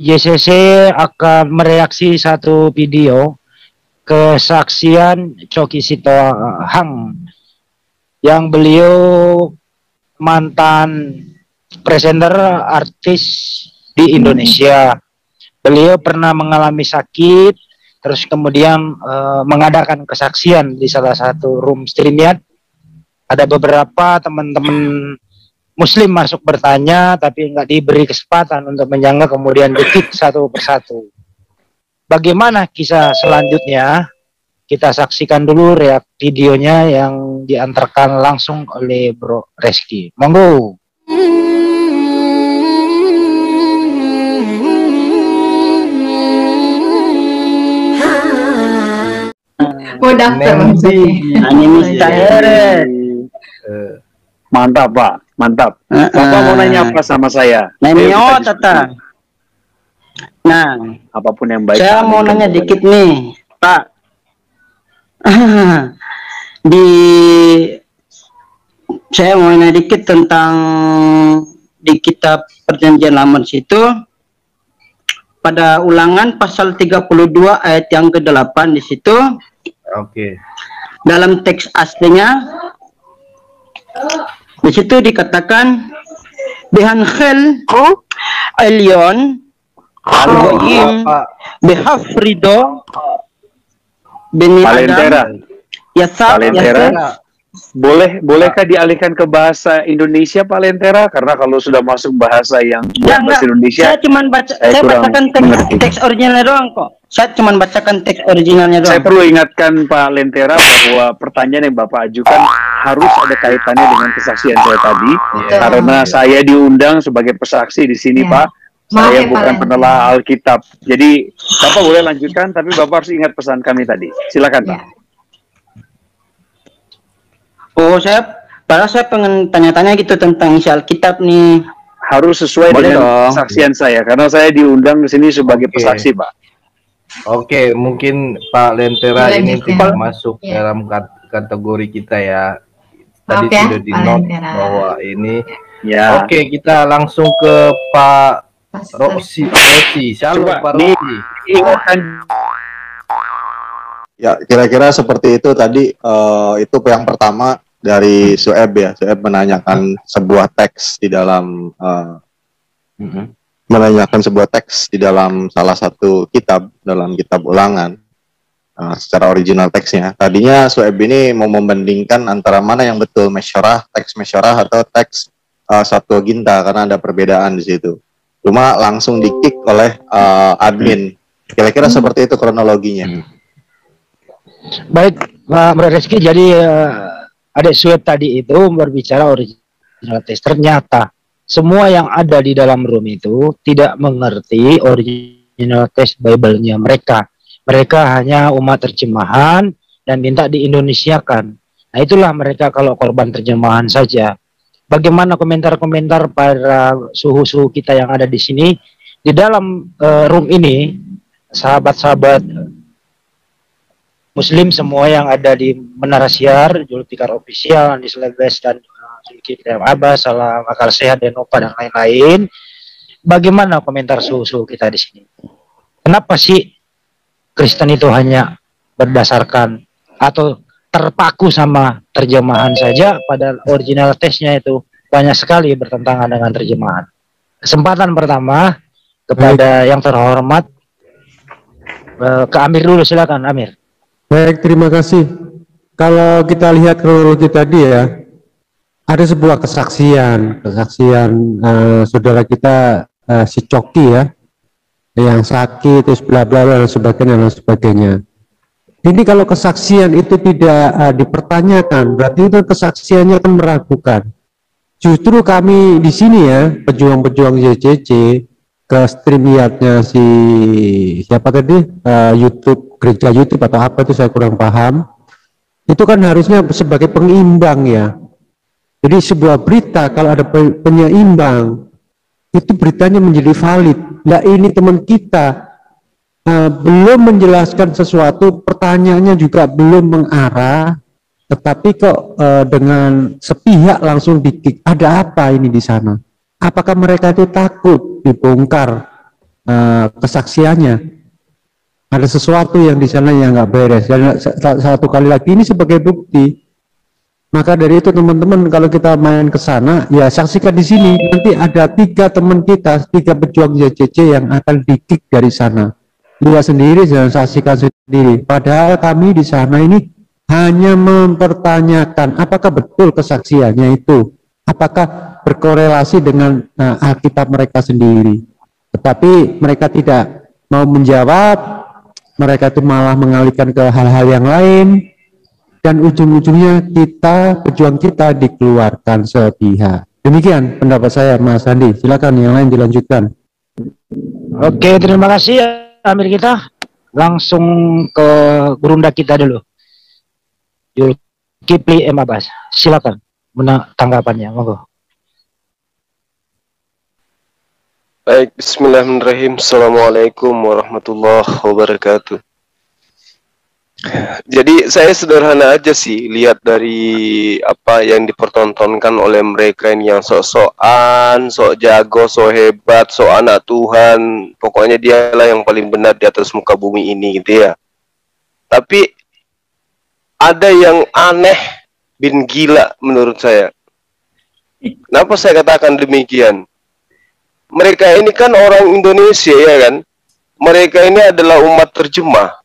JCC akan mereaksi satu video kesaksian Choky Sitohang yang beliau mantan presenter artis di Indonesia. Beliau pernah mengalami sakit, terus kemudian mengadakan kesaksian di salah satu room StreamYard. Ada beberapa teman-teman Muslim masuk bertanya, tapi nggak diberi kesempatan untuk menjangka, kemudian di-kick satu persatu. Bagaimana kisah selanjutnya? Kita saksikan dulu videonya yang diantarkan langsung oleh Bro Reski. Monggo. Mau daftar Mantap Pak, mantap. Bapak mau nanya apa sama saya? Nanya Tata. Nah, apapun yang baik. Saya mau nanya dikit nih, Pak. Saya mau nanya dikit tentang di kitab Perjanjian Lama situ, pada Ulangan pasal 32 ayat yang ke-8 di situ. Oke. Dalam teks aslinya di situ dikatakan Bihankhel Elyon Al-Goyim Bihafrido Bini Adam Yasab. Bolehkah dialihkan ke bahasa Indonesia Pak Lentera? Karena kalau sudah masuk bahasa yang bahasa Indonesia, saya cuma bacakan teks originalnya doang kok. Saya cuma bacakan teks originalnya doang. Saya perlu ingatkan Pak Lentera bahwa pertanyaan yang Bapak ajukan harus ada kaitannya dengan kesaksian saya tadi, karena saya diundang sebagai pesaksi di sini, Pak. Saya bukan penelah Alkitab. Jadi Bapak boleh lanjutkan, tapi Bapak harus ingat pesan kami tadi. Silakan, Pak. Oh, saya pengen tanya-tanya gitu tentang isi Alkitab nih. Harus sesuai dengan kesaksian saya, karena saya diundang ke sini sebagai pesaksi, Pak. Oke, mungkin Pak Lentera ini tidak masuk dalam kategori kita ya. Tadi sudah di-note bahwa ini. Ya. Oke, kita langsung ke Pak Rosi. Shalom Pak Rosi. Ya, kira-kira seperti itu tadi. Itu yang pertama dari Sueb ya. Sueb menanyakan sebuah teks di dalam salah satu kitab, dalam kitab Ulangan, secara original teksnya. Tadinya Sueb ini mau membandingkan antara mana yang betul, teks Mesyarah atau teks Septuaginta, karena ada perbedaan di situ. Cuma langsung di-kick oleh admin. Kira-kira seperti itu kronologinya. Baik, Pak Reski, jadi adik Sueb tadi itu berbicara original teks. Ternyata semua yang ada di dalam room itu tidak mengerti original teks Bible-nya mereka. Mereka hanya umat terjemahan dan minta di-Indonesiakan. Nah, itulah mereka kalau korban terjemahan saja. Bagaimana komentar-komentar para suhu-suhu kita yang ada di sini? Di dalam room ini, sahabat-sahabat Muslim semua yang ada di Menara Siar, Julfikar Official, Andi Slebes, dan Zulkifli Abbas, Salam Akal Sehat, Denopa, dan lain-lain. Bagaimana komentar suhu-suhu kita di sini? Kenapa sih Kristen itu hanya berdasarkan atau terpaku sama terjemahan saja, pada original teksnya itu banyak sekali bertentangan dengan terjemahan? Kesempatan pertama kepada yang terhormat, ke Amir dulu, silakan Amir. Baik, terima kasih. Kalau kita lihat kronologi tadi ya, ada sebuah kesaksian saudara kita si Choky ya, yang sakit terus bla bla dan sebagainya. Ini kalau kesaksian itu tidak dipertanyakan, berarti itu kesaksiannya akan meragukan. Justru kami di sini ya, pejuang-pejuang JCC, ke StreamYard-nya si siapa tadi, YouTube, gereja YouTube atau apa itu saya kurang paham. Itu kan harusnya sebagai pengimbang ya. Jadi sebuah berita kalau ada penyeimbang, itu beritanya menjadi valid. Nah, ini teman kita belum menjelaskan sesuatu, pertanyaannya juga belum mengarah, tetapi kok dengan sepihak langsung di-kick. Ada apa ini di sana? Apakah mereka itu takut dibongkar kesaksiannya. Ada sesuatu yang di sana yang nggak beres. Dan satu kali lagi ini sebagai bukti. Maka dari itu teman-teman, kalau kita main ke sana, ya saksikan di sini. Nanti ada 3 teman kita, 3 pejuang JCC yang akan di-kick dari sana. Lihat sendiri dan saksikan sendiri. Padahal kami di sana ini hanya mempertanyakan apakah betul kesaksiannya itu, apakah berkorelasi dengan Alkitab mereka sendiri. Tetapi mereka tidak mau menjawab, mereka itu malah mengalihkan ke hal-hal yang lain, dan ujung-ujungnya pejuang kita dikeluarkan sepihak. Demikian pendapat saya, Mas Andi. Silakan yang lain dilanjutkan. Oke, terima kasih Amir kita. Langsung ke Gurunda kita dulu. Zulkifli M. Abbas. Silakan tanggapannya, monggo. Baik, bismillahirrahmanirrahim. Assalamualaikum warahmatullahi wabarakatuh. Jadi saya sederhana aja sih lihat dari apa yang dipertontonkan oleh mereka ini yang sok-sokan, sok jago, sok hebat, sok anak Tuhan. Pokoknya dialah yang paling benar di atas muka bumi ini gitu ya. Tapi ada yang aneh bin gila menurut saya. Kenapa saya katakan demikian? Mereka ini kan orang Indonesia ya kan. Mereka ini adalah umat terjemah.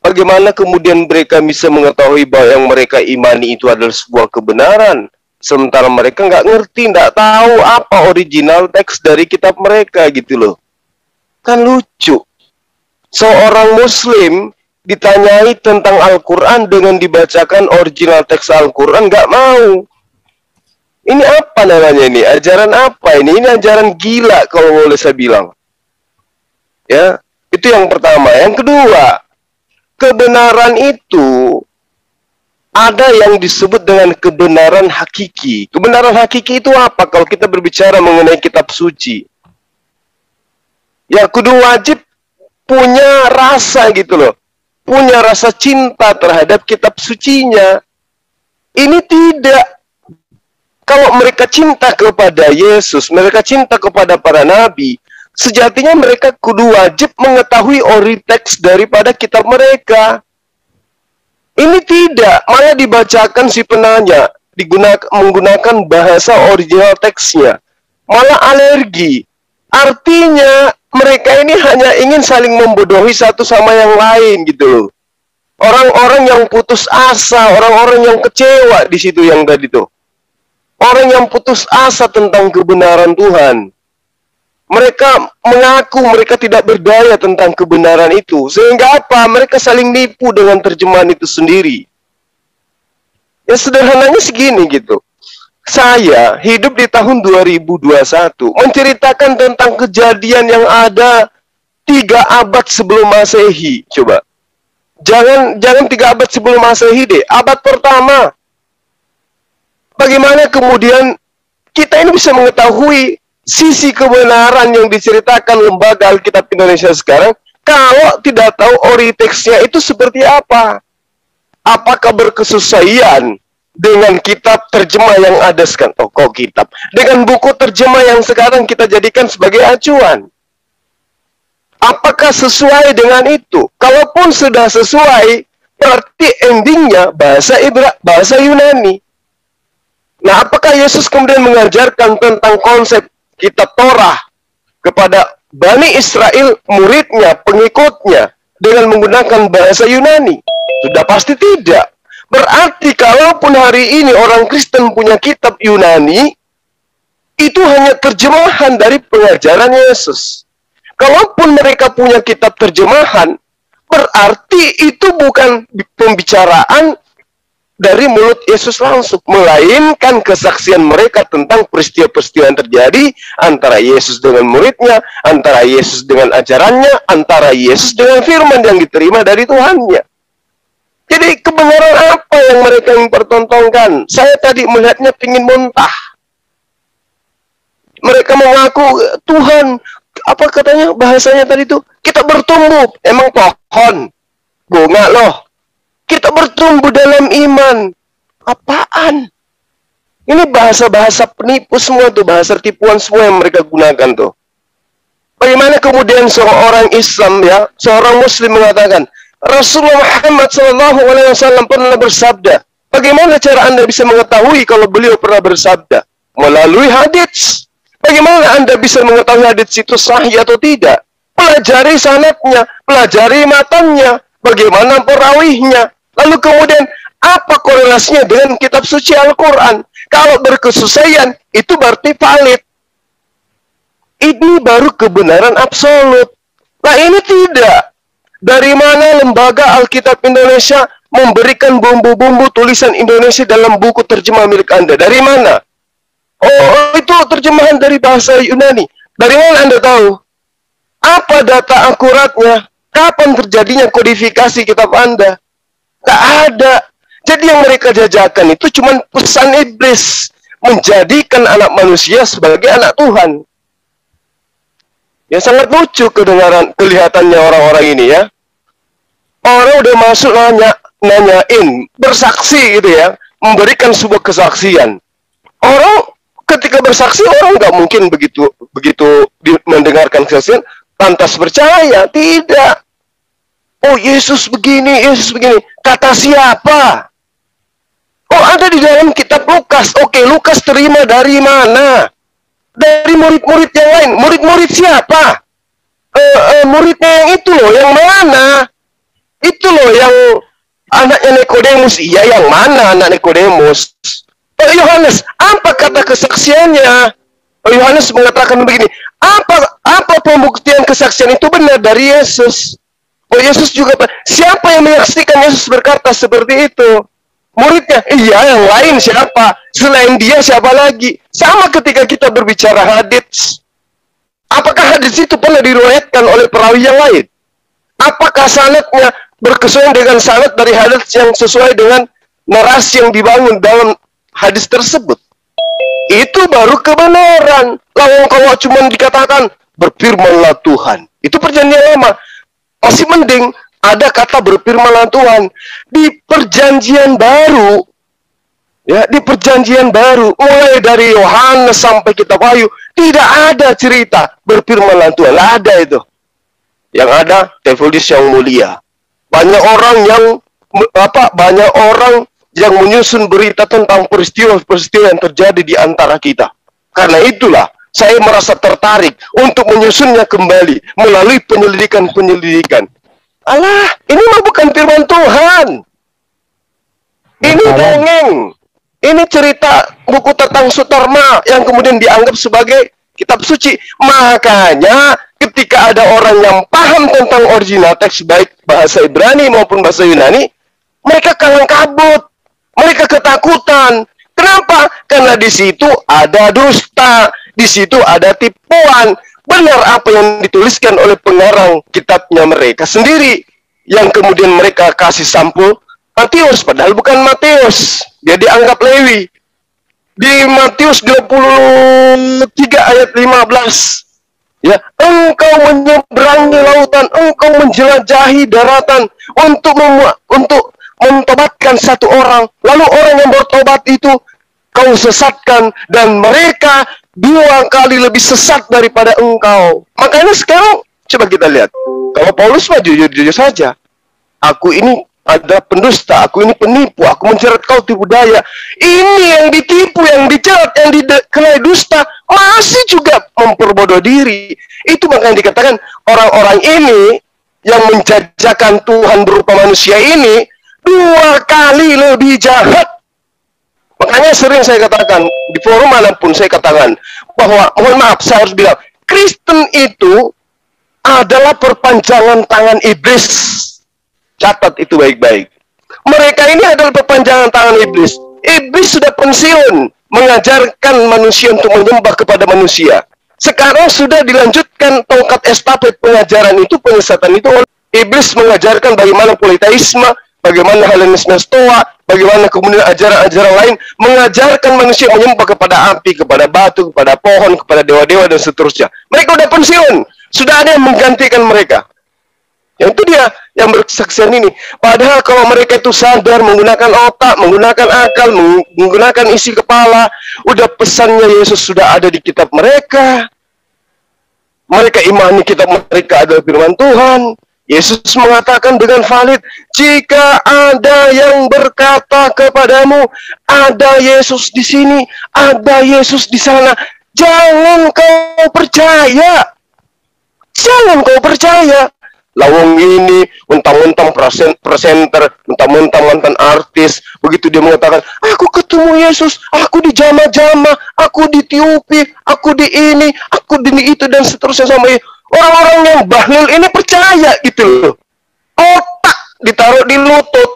Bagaimana kemudian mereka bisa mengetahui bahwa yang mereka imani itu adalah sebuah kebenaran, sementara mereka nggak ngerti, nggak tahu apa original teks dari kitab mereka gitu loh. Kan lucu. Seorang Muslim ditanyai tentang Al-Quran dengan dibacakan original teks Al-Quran, nggak mau. Ini apa namanya ini? Ajaran apa ini? Ini ajaran gila kalau boleh saya bilang. Ya, itu yang pertama. Yang kedua, kebenaran itu ada yang disebut dengan kebenaran hakiki. Kebenaran hakiki itu apa? Kalau kita berbicara mengenai kitab suci, ya kudu wajib punya rasa gitu loh, punya rasa cinta terhadap kitab sucinya. Ini tidak. Kalau mereka cinta kepada Yesus, mereka cinta kepada para nabi, sejatinya mereka kudu wajib mengetahui ori teks daripada kitab mereka. Ini tidak, malah dibacakan si penanya menggunakan bahasa original teksnya, malah alergi. Artinya mereka ini hanya ingin saling membodohi satu sama yang lain gitu loh. Orang-orang yang putus asa, orang-orang yang kecewa di situ yang tadi tuh. Orang yang putus asa tentang kebenaran Tuhan. Mereka mengaku mereka tidak berdaya tentang kebenaran itu. Sehingga apa? Mereka saling nipu dengan terjemahan itu sendiri. Ya sederhananya segini gitu. Saya hidup di tahun 2021 menceritakan tentang kejadian yang ada 3 abad sebelum Masehi. Coba. Jangan 3 abad sebelum Masehi deh. Abad pertama. Bagaimana kemudian kita ini bisa mengetahui sisi kebenaran yang diceritakan lembaga Alkitab Indonesia sekarang kalau tidak tahu ori teksnya itu seperti apa? Apakah berkesesuaian dengan kitab terjemah yang ada sekarang? Oh, kok kitab? Dengan buku terjemah yang sekarang kita jadikan sebagai acuan. Apakah sesuai dengan itu? Kalaupun sudah sesuai, berarti endingnya bahasa Yunani. Nah, apakah Yesus kemudian mengajarkan tentang konsep kitab Torah kepada Bani Israel, muridnya, pengikutnya, dengan menggunakan bahasa Yunani? Sudah pasti tidak. Berarti kalaupun hari ini orang Kristen punya kitab Yunani, itu hanya terjemahan dari pengajaran Yesus. Kalaupun mereka punya kitab terjemahan, berarti itu bukan pembicaraan dari mulut Yesus langsung, melainkan kesaksian mereka tentang peristiwa-peristiwa yang terjadi antara Yesus dengan muridnya, antara Yesus dengan ajarannya, antara Yesus dengan firman yang diterima dari Tuhannya. Jadi kebenaran apa yang mereka ingin pertontonkan? Saya tadi melihatnya pingin muntah. Mereka mengaku Tuhan, apa katanya bahasanya tadi itu? Kita bertumbuh, emang pohon, bunga loh. Kita bertumbuh dalam iman. Apaan? Ini bahasa-bahasa penipu semua tuh, bahasa tipuan semua yang mereka gunakan tuh. Bagaimana kemudian seorang Islam, ya, seorang Muslim mengatakan Rasulullah Muhammad SAW pernah bersabda. Bagaimana cara Anda bisa mengetahui kalau beliau pernah bersabda? Melalui hadits. Bagaimana Anda bisa mengetahui hadits itu sahih atau tidak? Pelajari sanadnya, pelajari matanya, bagaimana perawihnya. Lalu kemudian apa korelasinya dengan kitab suci Al-Quran? Kalau berkesesuaian, itu berarti valid. Ini baru kebenaran absolut. Nah, ini tidak. Dari mana lembaga Alkitab Indonesia memberikan bumbu-bumbu tulisan Indonesia dalam buku terjemah milik Anda? Dari mana? Oh, itu terjemahan dari bahasa Yunani. Dari mana Anda tahu? Apa data akuratnya? Kapan terjadinya kodifikasi kitab Anda? Nggak ada. Jadi yang mereka jajakan itu cuma pesan iblis. Menjadikan anak manusia sebagai anak Tuhan. Ya, sangat lucu kelihatannya orang-orang ini, ya. Orang udah masuk nanyain, bersaksi gitu ya. Memberikan sebuah kesaksian. Orang ketika bersaksi, orang nggak mungkin begitu mendengarkan kesaksian lantas percaya. Tidak. Oh, Yesus begini, Yesus begini. Kata siapa? Oh, ada di dalam kitab Lukas. Oke, Lukas terima dari mana? Dari murid-murid yang lain. Murid-murid siapa? Muridnya yang itu loh, yang mana? Itu loh yang anaknya Nikodemus. Iya, yang mana anak Nikodemus? Oh, Yohanes, apa kata kesaksiannya? Oh, Yohanes mengatakan begini, apa pembuktian kesaksian itu benar dari Yesus? Oh, Yesus juga, siapa yang menyaksikan Yesus berkata seperti itu? Muridnya, iya, yang lain siapa? Selain dia siapa lagi? Sama ketika kita berbicara hadits. Apakah hadits itu pernah diriwayatkan oleh perawi yang lain? Apakah sanadnya berkesuaian dengan sanad dari hadits yang sesuai dengan narasi yang dibangun dalam hadis tersebut? Itu baru kebenaran. Lalu kalau cuma dikatakan berfirmanlah Tuhan, itu perjanjian lama. Masih mending ada kata berfirmanlah Tuhan. Di perjanjian baru, ya, di perjanjian baru, mulai dari Yohanes sampai kitab Wahyu, tidak ada cerita berfirmanlah Tuhan. Tidak ada itu. Yang ada Teofilus yang mulia. Banyak orang yang menyusun berita tentang peristiwa-peristiwa yang terjadi di antara kita. Karena itulah saya merasa tertarik untuk menyusunnya kembali melalui penyelidikan-penyelidikan. Alah, ini mah bukan firman Tuhan. Ini dongeng. Ini cerita buku Tatang Sutarma yang kemudian dianggap sebagai kitab suci. Makanya ketika ada orang yang paham tentang original teks, baik bahasa Ibrani maupun bahasa Yunani, mereka kalang kabut. Mereka ketakutan. Kenapa? Karena di situ ada dusta, di situ ada tipuan. Benar apa yang dituliskan oleh pengarang kitabnya mereka sendiri, yang kemudian mereka kasih sampul Matius, padahal bukan Matius. Dia dianggap Lewi. Di Matius 23 ayat 15. Ya, engkau menyeberangi lautan, engkau menjelajahi daratan untuk mentobatkan satu orang. Lalu orang yang bertobat itu kau sesatkan, dan mereka 2 kali lebih sesat daripada engkau. Makanya sekarang coba kita lihat. Kalau Paulus mah jujur-jujur saja. Aku ini ada pendusta, aku ini penipu, aku menjerat kau tipu daya. Ini yang ditipu, yang dijerat, yang dikenai dusta, masih juga memperbodoh diri. Itu makanya dikatakan orang-orang ini yang menjajakan Tuhan berupa manusia ini 2 kali lebih jahat. Makanya sering saya katakan, di forum manapun saya katakan, bahwa, mohon maaf, saya harus bilang, Kristen itu adalah perpanjangan tangan iblis. Catat itu baik-baik. Mereka ini adalah perpanjangan tangan iblis. Iblis sudah pensiun mengajarkan manusia untuk menyembah kepada manusia. Sekarang sudah dilanjutkan tongkat estafet pengajaran itu, penyesatan itu. Iblis mengajarkan bagaimana politeisme, bagaimana Hellenisme Stoa, bagaimana kemudian ajaran-ajaran lain, mengajarkan manusia menyembah kepada api, kepada batu, kepada pohon, kepada dewa-dewa, dan seterusnya. Mereka sudah pensiun. Sudah ada yang menggantikan mereka. Yang itu dia yang berkesaksian ini. Padahal kalau mereka itu sadar, menggunakan otak, menggunakan akal, menggunakan isi kepala, udah pesannya Yesus sudah ada di kitab mereka. mereka imani kitab mereka adalah firman Tuhan. Yesus mengatakan dengan valid, jika ada yang berkata kepadamu, ada Yesus di sini, ada Yesus di sana, jangan kau percaya. Jangan kau percaya. Lawang ini mentang-mentang presenter, mentang-mentang mantan artis, begitu dia mengatakan, aku ketemu Yesus, aku dijama-jama, aku ditiupi, aku di ini, aku di itu, dan seterusnya sampai orang-orang yang bahlil ini percaya gitu loh. Otak ditaruh di lutut.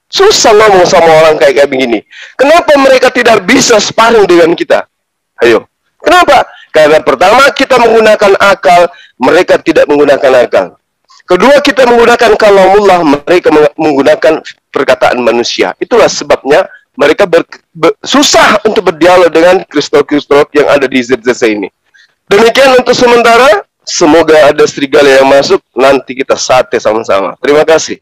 Susah ngomong sama orang kayak begini. Kenapa mereka tidak bisa sparring dengan kita? Ayo. Kenapa? Karena pertama kita menggunakan akal, mereka tidak menggunakan akal. Kedua, kita menggunakan kalamullah, mereka menggunakan perkataan manusia. Itulah sebabnya mereka susah untuk berdialog dengan kristol-kristol yang ada di ZZC ini. Demikian untuk sementara. Semoga ada serigala yang masuk, nanti kita sate sama-sama. Terima kasih.